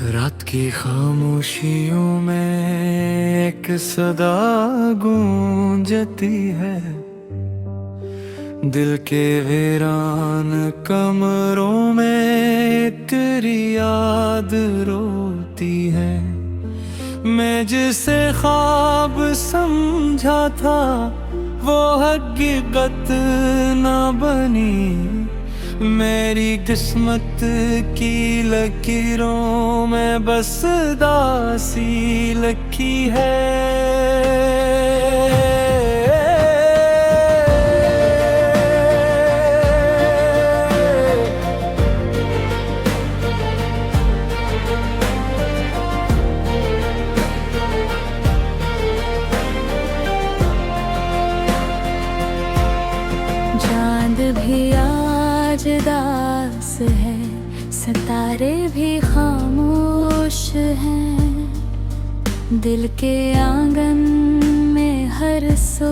रात की खामोशियों में एक सदा गूंजती है। दिल के वीरान कमरों में तेरी याद रोती है। मैं जिसे ख्वाब समझा था वो हकीकत न बनी। मेरी किस्मत की लकीरों में बस दासी लिखी है। चांद भी आज दास है, सितारे भी खामोश हैं। दिल के आंगन में हर सो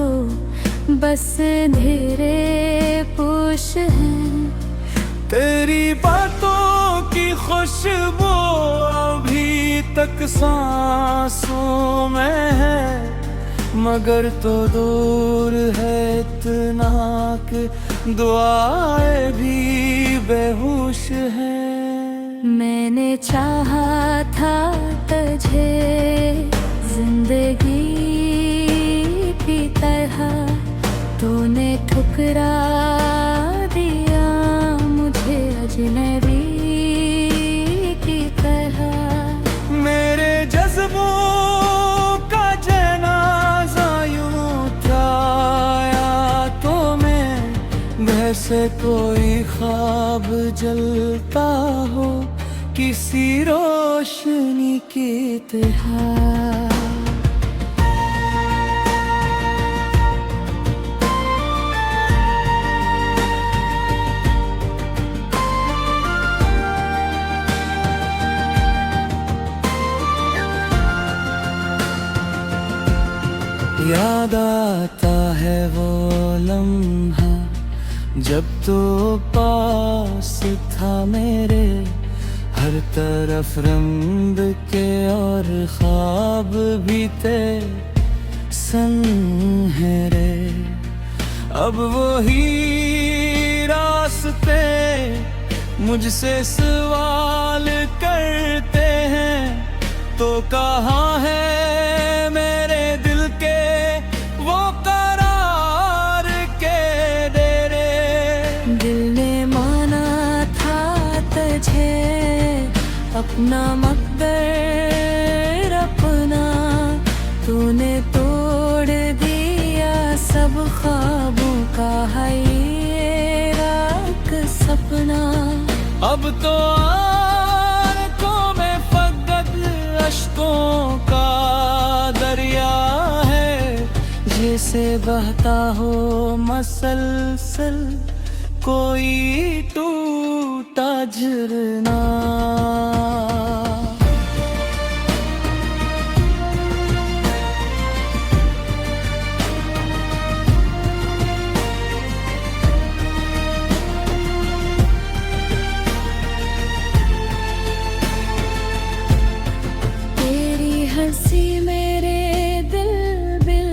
बस धीरे पोश है। तेरी बातों की खुशबू अभी तक सांसों में है, मगर तो दूर है इतना कि दुआएं भी बेहोश है। मैंने चाहा था तुझे जिंदगी की तरह, तूने ठुकरा दिया मुझे अजनबी की तरह। मेरे जज्बों का जनाजा यूं था या तो मैं जैसे कोई ख्वाब जलता हो किसी रोशनी की तरह। याद आता है वो लम्हा जब तो पास था मेरे, हर तरफ रंग के और ख्वाब भी थे सनहरे। अब वही रास्ते मुझसे सवाल करते हैं, तो कहाँ है मेरे दिल के वो करार के डेरे। दिल ने माना था तुझे अपना मकदर अपना, तूने तोड़ दिया सब ख्वाबों का है ये राख सपना। अब तो आंखों में फकत अश्कों का दरिया है, जैसे बहता हो मसलसल कोई टूटा झरना। तेरी हंसी मेरे दिल बिल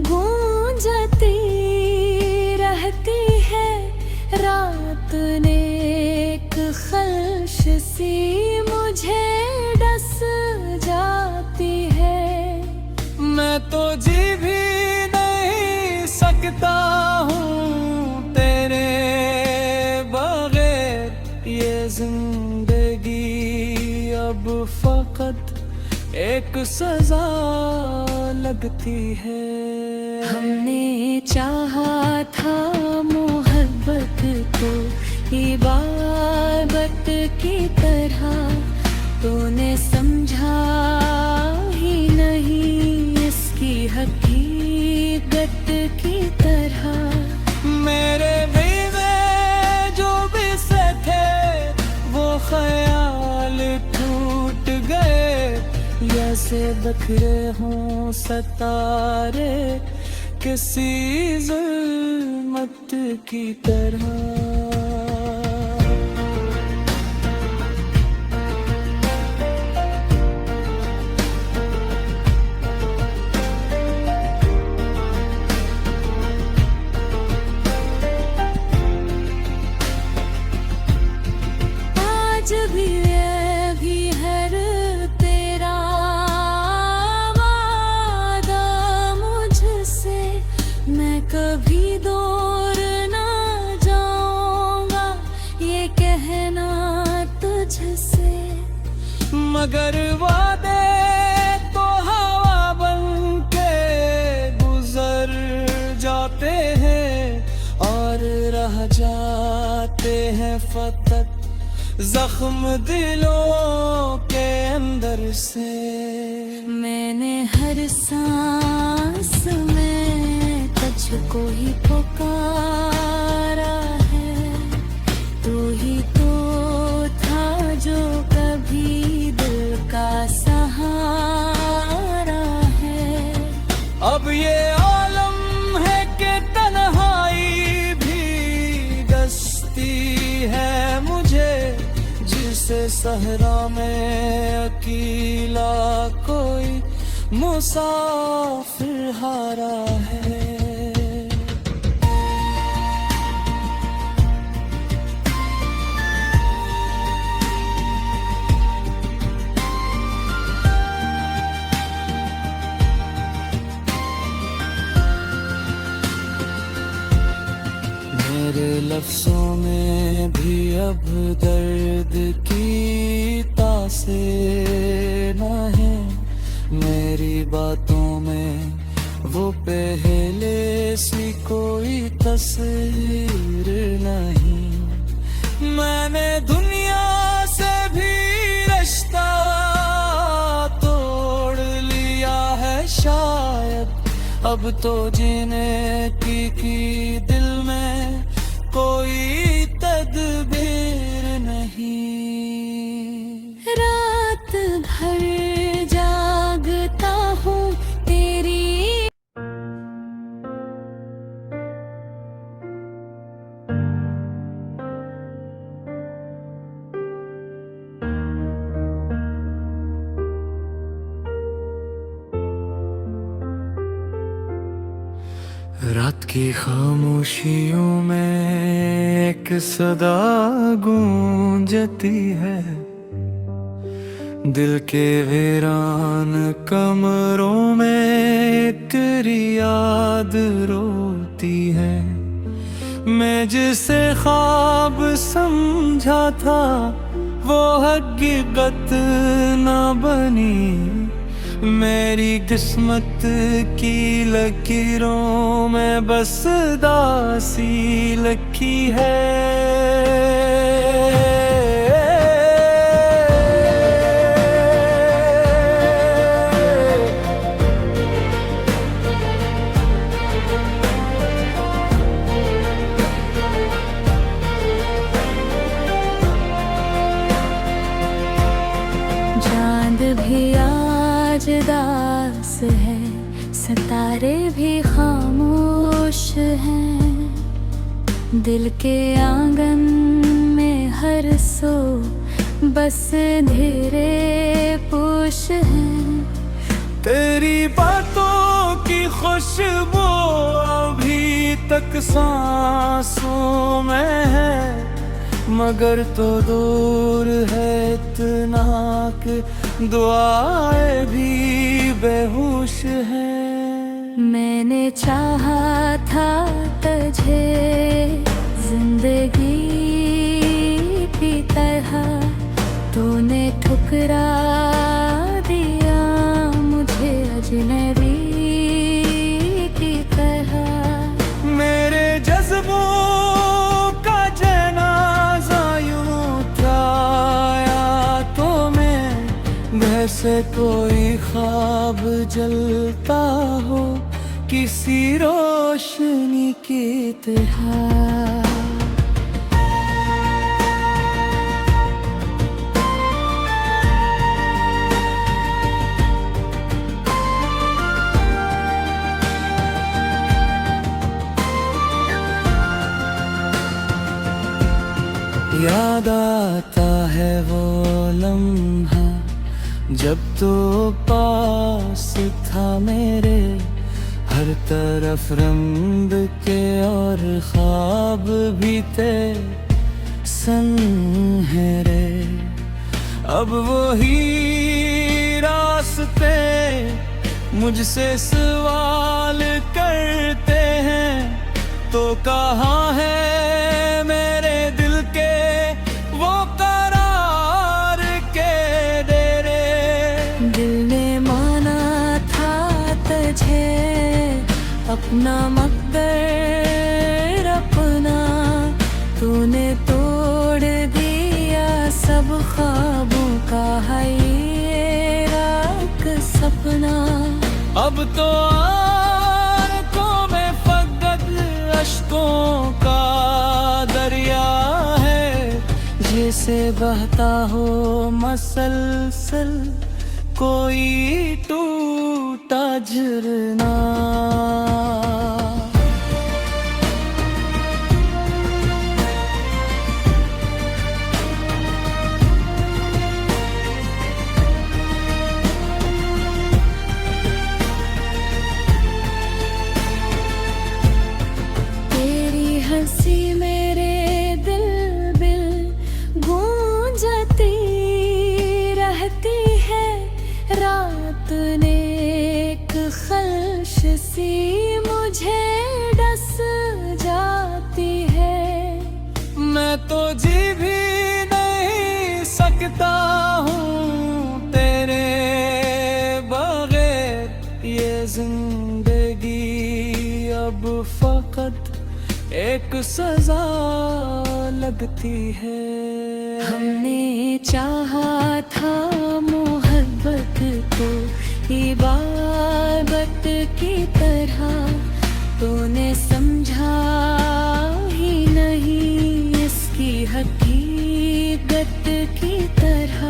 गूंजती रहती है। रात ने एक ख्वाहिश सी मुझे डस जाती है। मैं तो जी भी नहीं सकता हूँ तेरे बगैर, ये जिंदगी अब फकत एक सजा लगती है। हमने चाहा था मोहब्बत को इबादत की तरह, तूने समझा ही नहीं इसकी हकीकत की तरह। मेरे बीवे जो भी से थे वो ख्याल टूट गए, जैसे बिखरे हों सितारे किसी ज़ुल्मत की तरह। अजब ये भी हर तेरा वादा मुझसे, मैं कभी दूर ना जाऊंगा ये कहना तुझसे। मगर वादे तो हवा बन के गुजर जाते हैं और रह जाते हैं फकत जख्म दिलों के अंदर से। मैंने हर सांस में तुझको ही पुकारा है, तू ही तो था जो कभी दिल का सहारा है। अब ये आलम है कि तन्हाई भी दस्ती है मुझे, जिसे सहरा में अकेला कोई मुसाफिर हारा है। मेरे लफ्जों में भी अब दर्द की तासीर न है, मेरी बातों में वो पहले सी कोई तस्वीर नहीं। मैंने दुनिया से भी रिश्ता तोड़ लिया है शायद, अब तो जीने की दिल में कोई तदबीर नहीं। रात भर जागता हूँ तेरी रात की खामोशियों में एक सदा गूंजती है, दिल के वीरान कमरों में तेरी याद रोती है। मैं जिसे ख्वाब समझा था वो हकीकत न बनी, मेरी किस्मत की लकीरों में बस दासी लिखी है। चांद भी आज दास है, सितारे भी खामोश हैं, दिल के आंगन में हर सो बस धीरे पोश है। तेरी बातों की खुशबू अभी तक सांसों में है, मगर तो दूर है इतना कि दुआएं भी बेहोश है। मैंने चाहा था तुझे जिंदगी की तरह, तूने ठुकरा दिया मुझे अजनबी की तरह। मेरे जज्बों का जनाजा यूं था आया तो मैं, वैसे कोई ख्वाब जलता हो किसी रोशनी की तरह। याद आता है वो लम्हा जब तो पास था मेरे, हर तरफ रंग के और ख्वाब भी थे रोशन है रे। अब वही रास्ते मुझसे सवाल करते हैं, तो कहाँ है मेरे दिल के वो करार के डेरे। दिल ने माना था तुझे अपना मगर अपना, तूने तोड़ दिया सब ख्वाबों का है ये राख सपना। अब तो आंखों में फकत अश्कों का दरिया है, जैसे बहता हो मसलसल कोई टूटा झरना। हंसी मेरे दिल बिल गूंजती रहती है, रात ने एक खल्श सी मुझे डस जाती है। मैं तो जी भी नहीं सकता हूँ तेरे बगैर, ये जिंदगी अब फकत एक सजा लगती है। हमने चाहा था मोहब्बत को इबादत की तरह, तूने समझा ही नहीं इसकी हकीकत की तरह।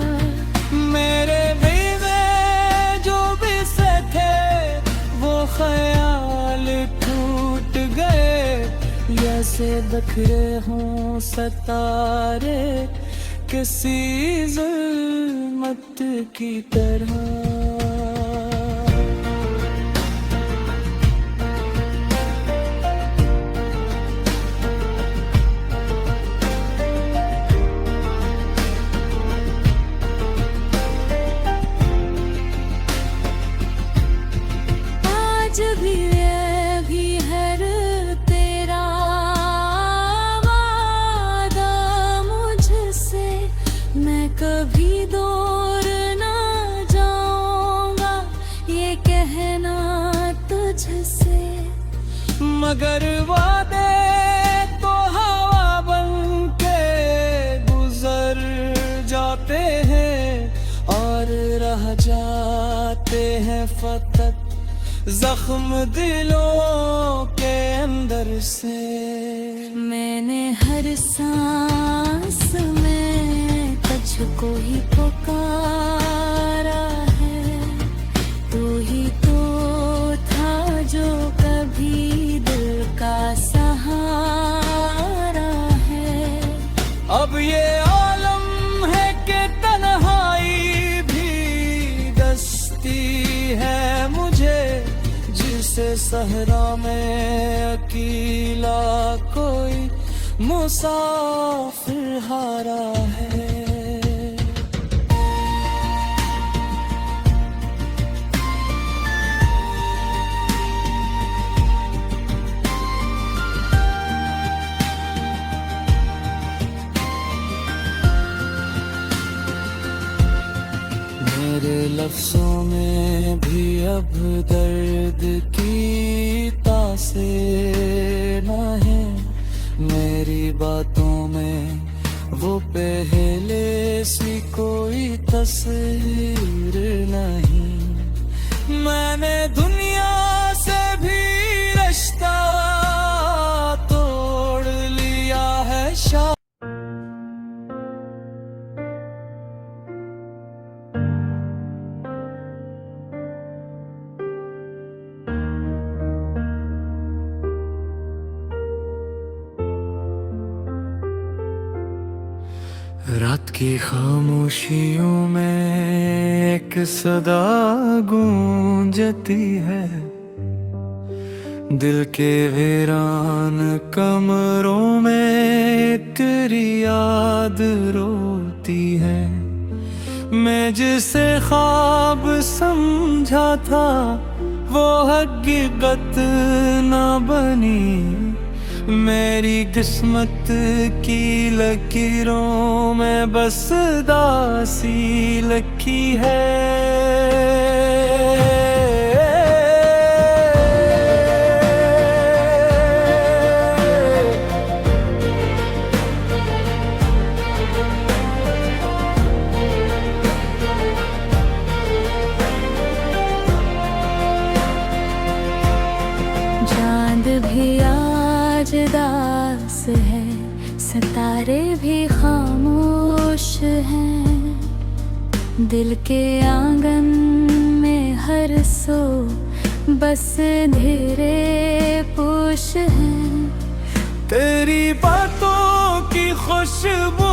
मेरे भी में जो भी से थे वो ख्याल टूट गए, जैसे बिखरे हों सितारे किसी ज़ुल्मत की तरह। आज भी हर तेरा वादा मुझसे, मैं कभी दूर ना जाऊंगा ये कहना तुझसे। मगर वादे तो हवा बन के गुजर जाते हैं, और रह जाते हैं फकत जख्म दिलों के अंदर से। मैंने हर सांस में तुझको ही पुकारा है, तू ही तो था जो कभी दिल का सहारा है। अब ये आलम है कि तन्हाई भी दस्ती है मुझे, जिसे सहरा में अकेला कोई मुसाफिर हारा है। मेरे लफ्जों में भी अब दर्द की तासीर न है, मेरी बातों में वो पहले सी कोई तस्वीर नहीं। मैंने दुनिया से भी रिश्ता तोड़ लिया है शायद। रात की खामोशियों में एक सदा गूंजती है, दिल के वीरान कमरों में तेरी याद रोती है। मैं जिसे ख्वाब समझा था वो हकीकत न बनी। मेरी किस्मत की लकीरों में बस दासी लिखी है। चांद भी आज दास है, सितारे भी खामोश हैं। दिल के आंगन में हर सो बस धीरे पोश है। तेरी बातों की खुशबू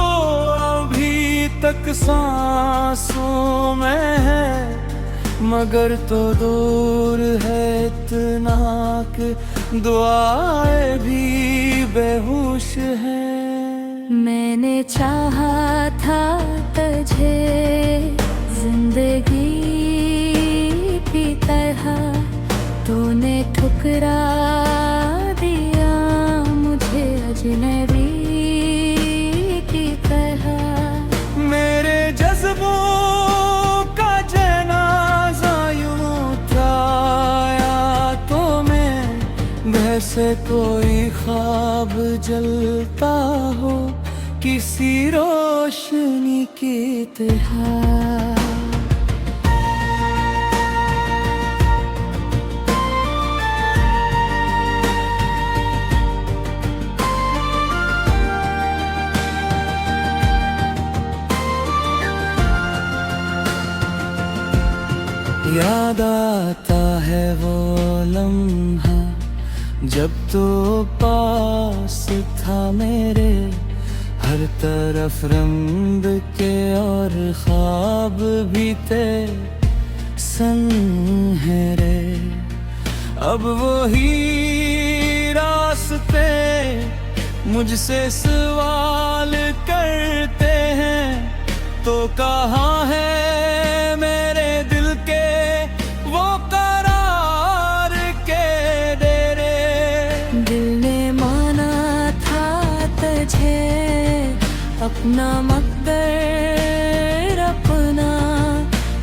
अभी तक सांसों में है, मगर तो दूर है इतना कि दुआएं भी बेहोश है। मैंने चाहा था तुझे जिंदगी की तरह, तूने ठुकरा दिया मुझे अजनबी की तरह। मेरे जज्बों का जनाजा यूं था या तो मैं, वैसे कोई ख्वाब जलता हो किसी रोशनी की तरह। याद आता है वो लम्हा जब तो पास था मेरे, हर तरफ रंग के और ख्वाब भी थे सुनहरे। अब वही रास्ते मुझसे सवाल करते हैं, तो कहाँ है मेरे दिल के वो करार के डेरे। दिल ने माना था तुझे अपना मगर अपना,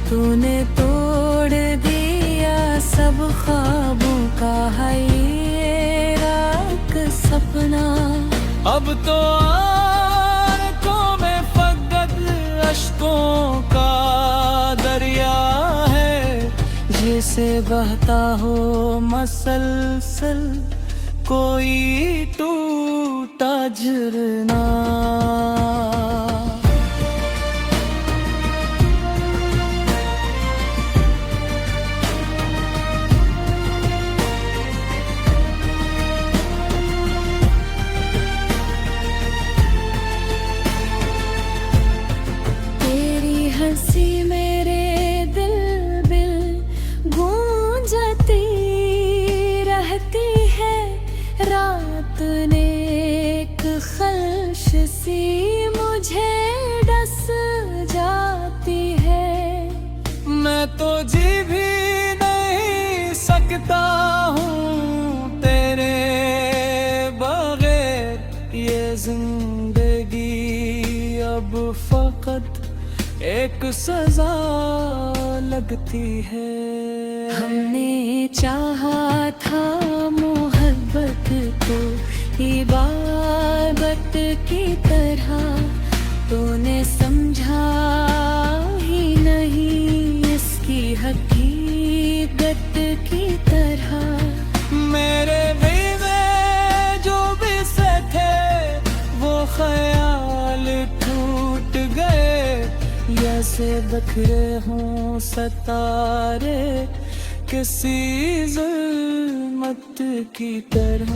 तूने तोड़ दिया सब ख्वाबों का है ये राख सपना। अब तो आंखों में फकत अश्कों का दरिया है, जैसे बहता हो मसलसल कोई टूटा झरना। तेरी हंसी मेरे दिल बिल गूंजती रहती है, रात ने एक खल्श सी मुझे डस जाती है। मैं तो जी भी नहीं सकता हूँ तेरे बगैर, ये जिंदगी अब फकत एक सजा लगती है। हमने चाहा था मोहब्बत को इबादत की तरह, तूने समझा ही नहीं इसकी हकीकत की तरह। मेरे दिल में जो भी से थे वो ख्याल टूट गए, जैसे बिखरे हों सितारे किसी ज़ुल्मत की तरह।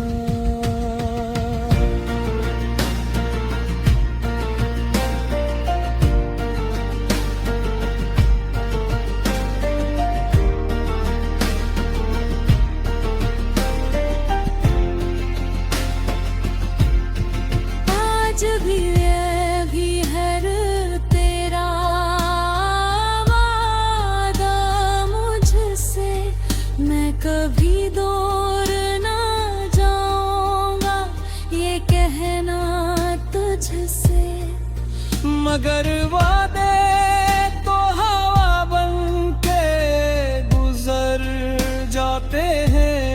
मगर वादे तो हवा बन के गुजर जाते हैं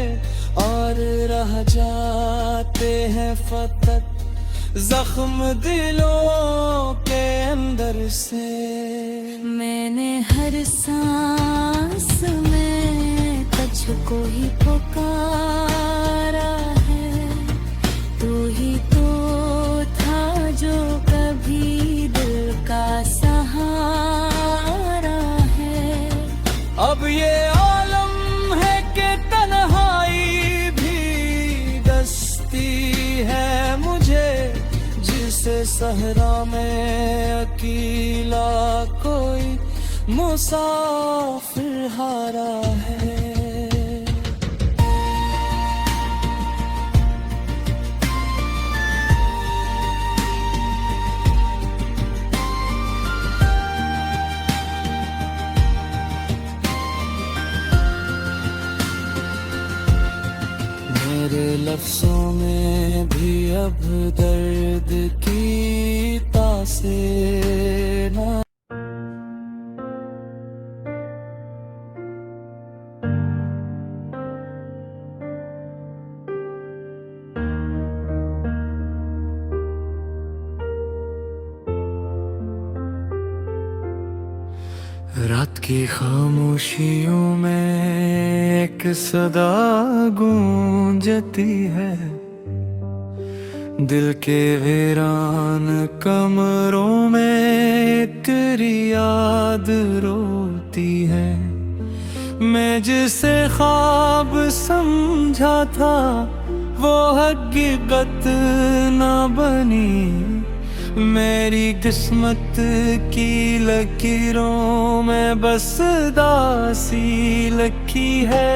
और रह जाते हैं फकत जख्म दिलों के अंदर से। मैंने हर सांस में तुझको ही पुकारा है, तू ही तो था जो कभी दिल का सहारा है। अब ये आलम है कि तन्हाई भी दस्ती है मुझे, जिसे सहरा में अकेला कोई मुसाफिर हारा है। मेरे लफ्ज़ों में भी अब दर्द की तासीर न। रात की खामोशियों में एक सदा गूंजती है, दिल के वीरान कमरों में तेरी याद रोती है। मैं जिसे ख्वाब समझा था वो हकीकत न बनी, मेरी किस्मत की लकीरों में बस दासी लखी है।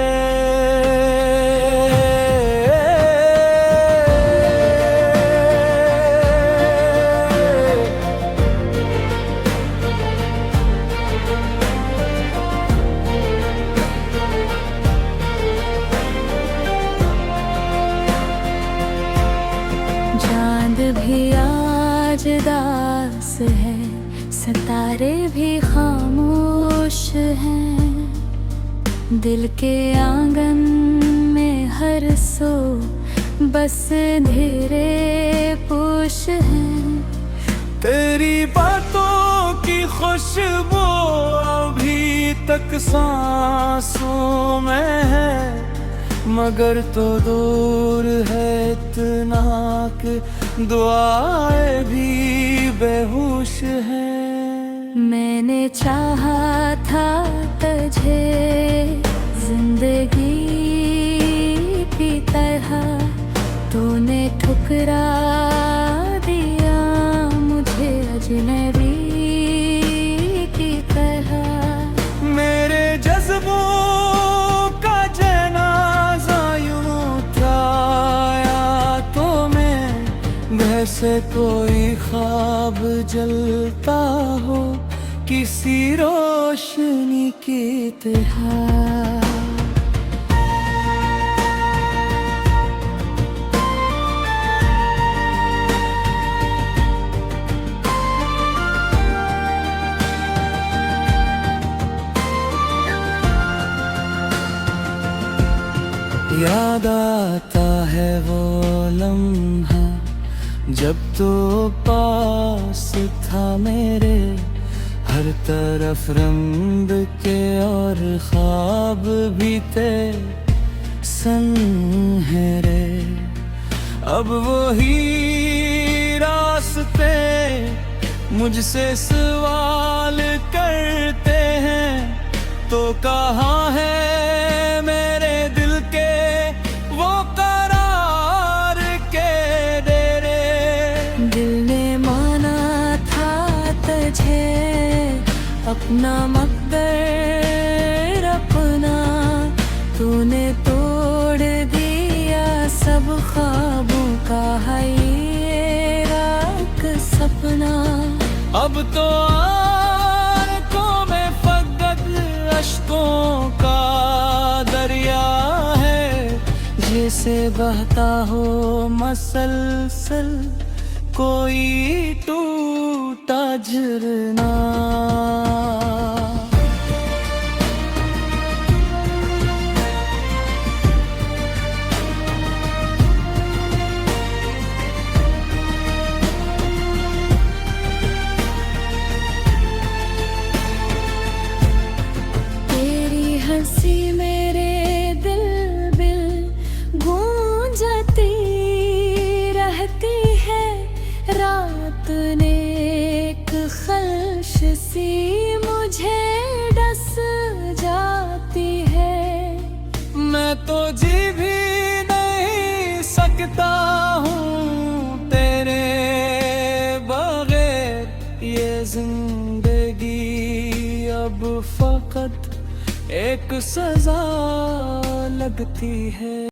चांद भी आज दास है, सितारे भी खामोश हैं, दिल के आंगन में हर सो बस धीरे पोश है। तेरी बातों की खुशबू अभी तक सांसों में है, मगर तो दूर है इतना कि दुआएं भी बेहोश हैं। मैंने चाहा था तुझे जिंदगी की तरह, तूने ठुकरा दिया मुझे अजनबी की तरह। मेरे जज्बों का जनाजा यूं उठाया तो मैं, वैसे कोई ख्वाब जलता हो किसी रोशनी की तरह। याद आता है वो लम्हा जब तो पास था मेरे, हर तरफ रंग के और ख्वाब भी थे सनहरे। अब वही रास्ते मुझसे सवाल करते हैं, तो कहाँ है मेरे दिल के वो करार के डेरे। दिल ने माना था तुझे अपना मकदर अपना, तूने तोड़ दिया सब ख्वाबों का है ये राख सपना। अब तो आंखों में फकत अश्कों का दरिया है, जैसे बहता हो मसलसल कोई टूट टूटा झरना। तेरी हंसी मेरे दिल बिल गूंजती रहती है, रात ने एक खल्श सी मुझे डस जाती है। मैं तो जी भी नहीं सकता हूँ तेरे बगैर, ये जिंदगी अब फकत एक सजा लगती है।